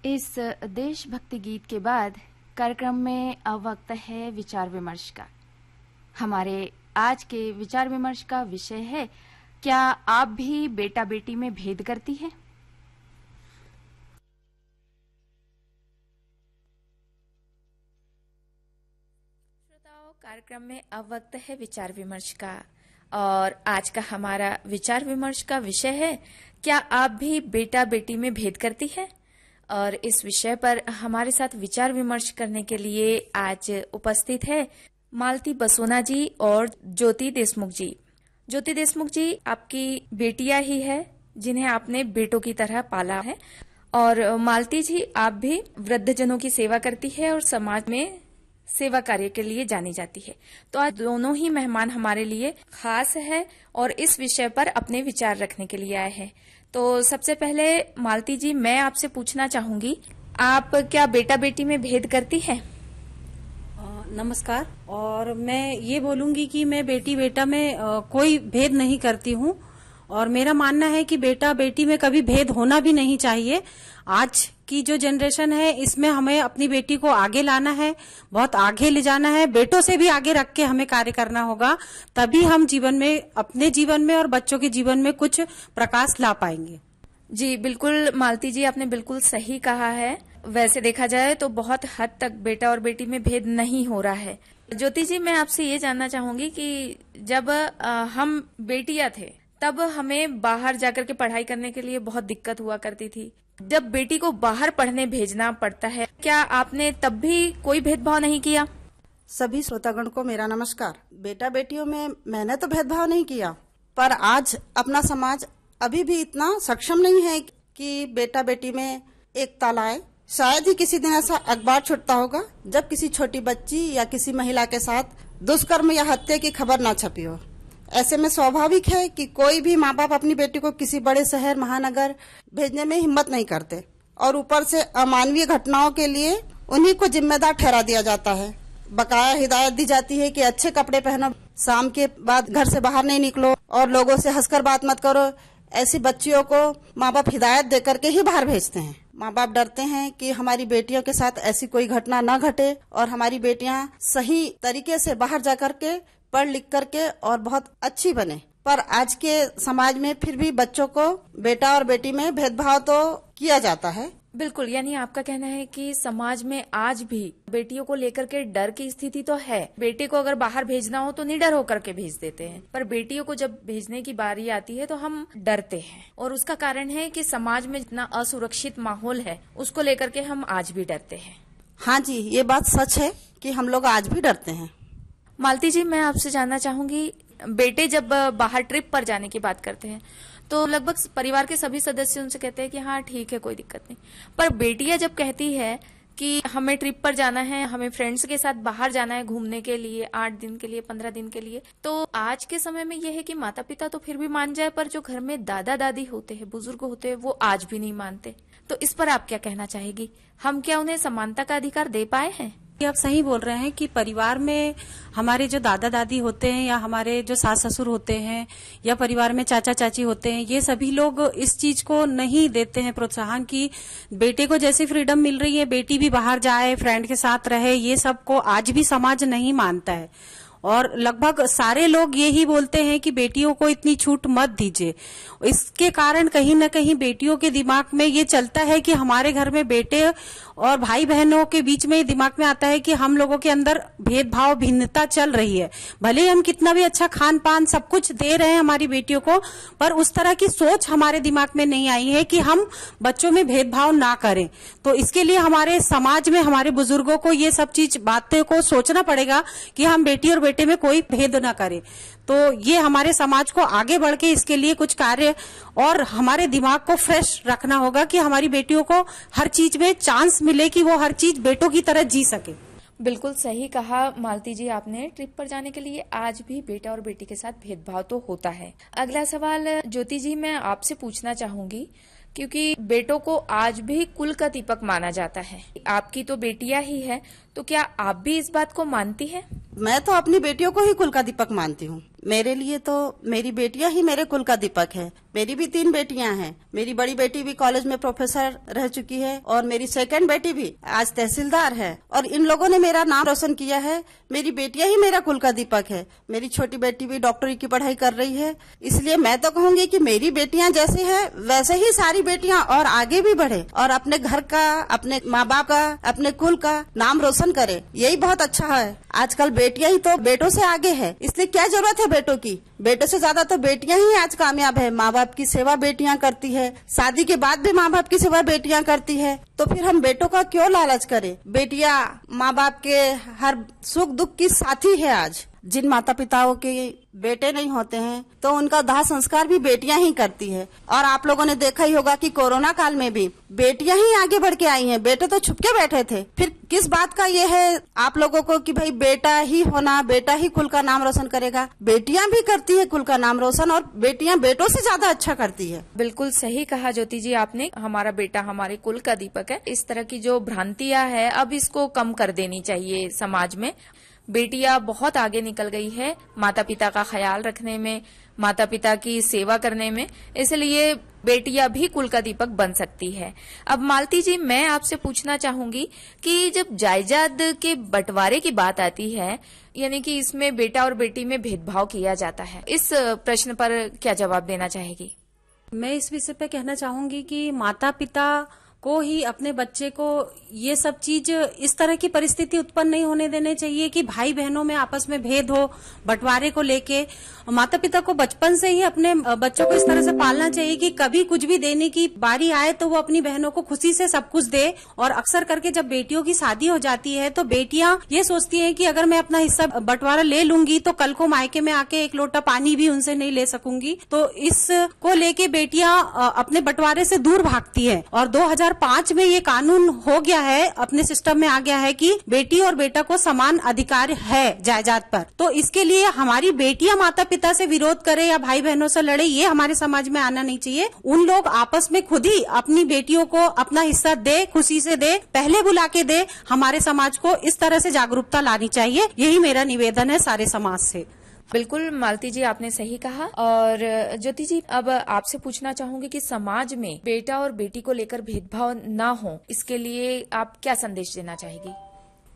इस देशभक्ति गीत के बाद कार्यक्रम में अब वक्त है विचार विमर्श का। हमारे आज के विचार विमर्श का विषय है, क्या आप भी बेटा बेटी में भेद करती हैं? श्रोताओं, कार्यक्रम में अब वक्त है विचार विमर्श का और आज का हमारा विचार विमर्श का विषय है, क्या आप भी बेटा बेटी में भेद करती है? और इस विषय पर हमारे साथ विचार विमर्श करने के लिए आज उपस्थित है मालती बसोना जी और ज्योति देशमुख जी। ज्योति देशमुख जी आपकी बेटियां ही है जिन्हें आपने बेटों की तरह पाला है, और मालती जी आप भी वृद्धजनों की सेवा करती है और समाज में सेवा कार्य के लिए जानी जाती है। तो आज दोनों ही मेहमान हमारे लिए खास है और इस विषय पर अपने विचार रखने के लिए आए हैं। तो सबसे पहले मालती जी, मैं आपसे पूछना चाहूंगी, आप क्या बेटा बेटी में भेद करती हैं? नमस्कार। और मैं ये बोलूंगी कि मैं बेटी बेटा में कोई भेद नहीं करती हूँ और मेरा मानना है कि बेटा बेटी में कभी भेद होना भी नहीं चाहिए। आज की जो जनरेशन है इसमें हमें अपनी बेटी को आगे लाना है, बहुत आगे ले जाना है, बेटों से भी आगे रख के हमें कार्य करना होगा, तभी हम जीवन में, अपने जीवन में और बच्चों के जीवन में कुछ प्रकाश ला पाएंगे। जी बिल्कुल मालती जी, आपने बिल्कुल सही कहा है। वैसे देखा जाए तो बहुत हद तक बेटा और बेटी में भेद नहीं हो रहा है। ज्योति जी, मैं आपसे ये जानना चाहूंगी कि जब हम बेटियां थे तब हमें बाहर जाकर के पढ़ाई करने के लिए बहुत दिक्कत हुआ करती थी। जब बेटी को बाहर पढ़ने भेजना पड़ता है, क्या आपने तब भी कोई भेदभाव नहीं किया? सभी श्रोतागण को मेरा नमस्कार। बेटा बेटियों में मैंने तो भेदभाव नहीं किया, पर आज अपना समाज अभी भी इतना सक्षम नहीं है कि बेटा बेटी में एकता लाए। शायद ही किसी दिन ऐसा अखबार छुटता होगा जब किसी छोटी बच्ची या किसी महिला के साथ दुष्कर्म या हत्या की खबर ना छपी हो। ऐसे में स्वाभाविक है कि कोई भी माँ बाप अपनी बेटी को किसी बड़े शहर महानगर भेजने में हिम्मत नहीं करते, और ऊपर से अमानवीय घटनाओं के लिए उन्हीं को जिम्मेदार ठहरा दिया जाता है। बकाया हिदायत दी जाती है कि अच्छे कपड़े पहनो, शाम के बाद घर से बाहर नहीं निकलो और लोगों से हंसकर बात मत करो। ऐसी बच्चियों को माँ बाप हिदायत दे करके ही बाहर भेजते हैं। माँ बाप डरते हैं कि हमारी बेटियों के साथ ऐसी कोई घटना न घटे और हमारी बेटियां सही तरीके से बाहर जा करके पढ़ लिख करके और बहुत अच्छी बने। पर आज के समाज में फिर भी बच्चों को बेटा और बेटी में भेदभाव तो किया जाता है। बिल्कुल, यानी आपका कहना है कि समाज में आज भी बेटियों को लेकर के डर की स्थिति तो है। बेटे को अगर बाहर भेजना हो तो निडर होकर के भेज देते हैं, पर बेटियों को जब भेजने की बारी आती है तो हम डरते हैं, और उसका कारण है कि समाज में जितना असुरक्षित माहौल है उसको लेकर के हम आज भी डरते हैं। हाँ जी, ये बात सच है कि हम लोग आज भी डरते हैं। मालती जी, मैं आपसे जानना चाहूंगी, बेटे जब बाहर ट्रिप पर जाने की बात करते हैं तो लगभग परिवार के सभी सदस्य उनसे कहते हैं कि हाँ ठीक है, कोई दिक्कत नहीं। पर बेटियां जब कहती है कि हमें ट्रिप पर जाना है, हमें फ्रेंड्स के साथ बाहर जाना है घूमने के लिए, 8 दिन के लिए, 15 दिन के लिए, तो आज के समय में यह है कि माता पिता तो फिर भी मान जाए, पर जो घर में दादा दादी होते हैं, बुजुर्ग होते हैं, वो आज भी नहीं मानते। तो इस पर आप क्या कहना चाहेगी? हम क्या उन्हें समानता का अधिकार दे पाए हैं? आप सही बोल रहे हैं कि परिवार में हमारे जो दादा दादी होते हैं या हमारे जो सास ससुर होते हैं या परिवार में चाचा चाची होते हैं, ये सभी लोग इस चीज को नहीं देते हैं प्रोत्साहन कि बेटे को जैसी फ्रीडम मिल रही है बेटी भी बाहर जाए, फ्रेंड के साथ रहे। ये सब को आज भी समाज नहीं मानता है और लगभग सारे लोग यही बोलते हैं कि बेटियों को इतनी छूट मत दीजिए। इसके कारण कहीं न कहीं बेटियों के दिमाग में ये चलता है कि हमारे घर में बेटे और भाई बहनों के बीच में दिमाग में आता है कि हम लोगों के अंदर भेदभाव, भिन्नता चल रही है। भले ही हम कितना भी अच्छा खान पान सब कुछ दे रहे हैं हमारी बेटियों को, पर उस तरह की सोच हमारे दिमाग में नहीं आई है कि हम बच्चों में भेदभाव ना करें। तो इसके लिए हमारे समाज में हमारे बुजुर्गों को ये सब चीज बातें को सोचना पड़ेगा कि हम बेटी और बेटे में कोई भेद ना करें। तो ये हमारे समाज को आगे बढ़ के इसके लिए कुछ कार्य और हमारे दिमाग को फ्रेश रखना होगा कि हमारी बेटियों को हर चीज में चांस मिले कि वो हर चीज बेटों की तरह जी सके। बिल्कुल सही कहा मालती जी आपने। ट्रिप पर जाने के लिए आज भी बेटा और बेटी के साथ भेदभाव तो होता है। अगला सवाल ज्योति जी मैं आपसे पूछना चाहूंगी, क्योंकि बेटों को आज भी कुल का दीपक माना जाता है। आपकी तो बेटियां ही है, तो क्या आप भी इस बात को मानती हैं? मैं तो अपनी बेटियों को ही कुल का दीपक मानती हूँ। मेरे लिए तो मेरी बेटियां ही मेरे कुल का दीपक है। मेरी भी 3 बेटियां हैं। मेरी बड़ी बेटी भी कॉलेज में प्रोफेसर रह चुकी है और मेरी सेकंड बेटी भी आज तहसीलदार है और इन लोगों ने मेरा नाम रोशन किया है। मेरी बेटियां ही मेरा कुल का दीपक है। मेरी छोटी बेटी भी डॉक्टरी की पढ़ाई कर रही है। इसलिए मैं तो कहूंगी कि मेरी बेटियां जैसी है वैसे ही सारी बेटियां और आगे भी बढ़े और अपने घर का, अपने माँ बाप का, अपने कुल का नाम रोशन करे। यही बहुत अच्छा है। आजकल बेटियां ही तो बेटों से आगे है, इसलिए क्या जरूरत है बेटों की। बेटों से ज्यादा तो बेटियां ही आज कामयाब है। माँ बाप की सेवा बेटियां करती है, शादी के बाद भी माँ बाप की सेवा बेटियां करती है। तो फिर हम बेटों का क्यों लालच करें। बेटियां माँ बाप के हर सुख दुख की साथी है। आज जिन माता पिताओं के बेटे नहीं होते हैं तो उनका दाह संस्कार भी बेटियां ही करती है। और आप लोगों ने देखा ही होगा कि कोरोना काल में भी बेटियां ही आगे बढ़ के आई हैं। बेटे तो छुपके बैठे थे। फिर किस बात का ये है आप लोगों को कि भाई बेटा ही होना, बेटा ही कुल का नाम रोशन करेगा। बेटियां भी करती है कुल का नाम रोशन और बेटियां बेटों से ज्यादा अच्छा करती है। बिल्कुल सही कहा ज्योति जी आपने। हमारा बेटा हमारे कुल का दीपक है। इस तरह की जो भ्रांतियां है अब इसको कम कर देनी चाहिए समाज में। बेटियां बहुत आगे निकल गई है माता पिता का ख्याल रखने में, माता पिता की सेवा करने में, इसलिए बेटियां भी कुल का दीपक बन सकती है। अब मालती जी, मैं आपसे पूछना चाहूंगी कि जब जायदाद के बंटवारे की बात आती है, यानी कि इसमें बेटा और बेटी में भेदभाव किया जाता है, इस प्रश्न पर क्या जवाब देना चाहेगी? मैं इस विषय पे कहना चाहूंगी कि माता पिता को ही अपने बच्चे को ये सब चीज, इस तरह की परिस्थिति उत्पन्न नहीं होने देने चाहिए कि भाई बहनों में आपस में भेद हो बंटवारे को लेके। माता पिता को बचपन से ही अपने बच्चों को इस तरह से पालना चाहिए कि कभी कुछ भी देने की बारी आए तो वो अपनी बहनों को खुशी से सब कुछ दे। और अक्सर करके जब बेटियों की शादी हो जाती है तो बेटियां ये सोचती हैं कि अगर मैं अपना हिस्सा बंटवारा ले लूंगी तो कल को मायके में आके एक लोटा पानी भी उनसे नहीं ले सकूंगी। तो इसको लेके बेटियां अपने बंटवारे से दूर भागती है। और 2005 में ये कानून हो गया है, अपने सिस्टम में आ गया है कि बेटी और बेटा को समान अधिकार है जायदाद पर। तो इसके लिए हमारी बेटियां माता पिता से विरोध करे या भाई बहनों से लड़े, ये हमारे समाज में आना नहीं चाहिए। उन लोग आपस में खुद ही अपनी बेटियों को अपना हिस्सा दे, खुशी से दे, पहले बुला के दे। हमारे समाज को इस तरह से जागरूकता लानी चाहिए। यही मेरा निवेदन है सारे समाज से। बिल्कुल मालती जी, आपने सही कहा। और ज्योति जी, अब आपसे पूछना चाहूंगी कि समाज में बेटा और बेटी को लेकर भेदभाव ना हो, इसके लिए आप क्या संदेश देना चाहेगी?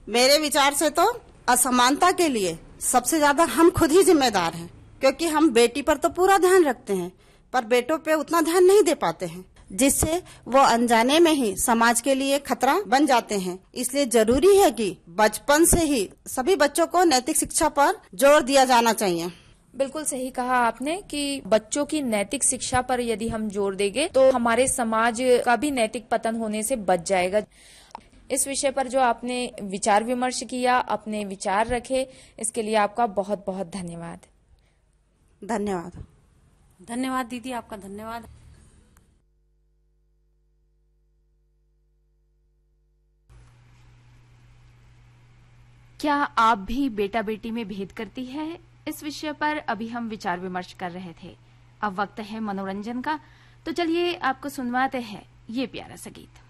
मेरे विचार से तो असमानता के लिए सबसे ज्यादा हम खुद ही जिम्मेदार हैं, क्योंकि हम बेटी पर तो पूरा ध्यान रखते हैं पर बेटों पे उतना ध्यान नहीं दे पाते हैं, जिससे वो अनजाने में ही समाज के लिए खतरा बन जाते हैं। इसलिए जरूरी है कि बचपन से ही सभी बच्चों को नैतिक शिक्षा पर जोर दिया जाना चाहिए। बिल्कुल सही कहा आपने कि बच्चों की नैतिक शिक्षा पर यदि हम जोर देंगे तो हमारे समाज का भी नैतिक पतन होने से बच जाएगा। इस विषय पर जो आपने विचार विमर्श किया, अपने विचार रखे, इसके लिए आपका बहुत बहुत धन्यवाद। धन्यवाद। धन्यवाद दीदी, आपका धन्यवाद। क्या आप भी बेटा बेटी में भेद करती है? इस विषय पर अभी हम विचार विमर्श कर रहे थे। अब वक्त है मनोरंजन का, तो चलिए आपको सुनवाते हैं ये प्यारा सा गीत।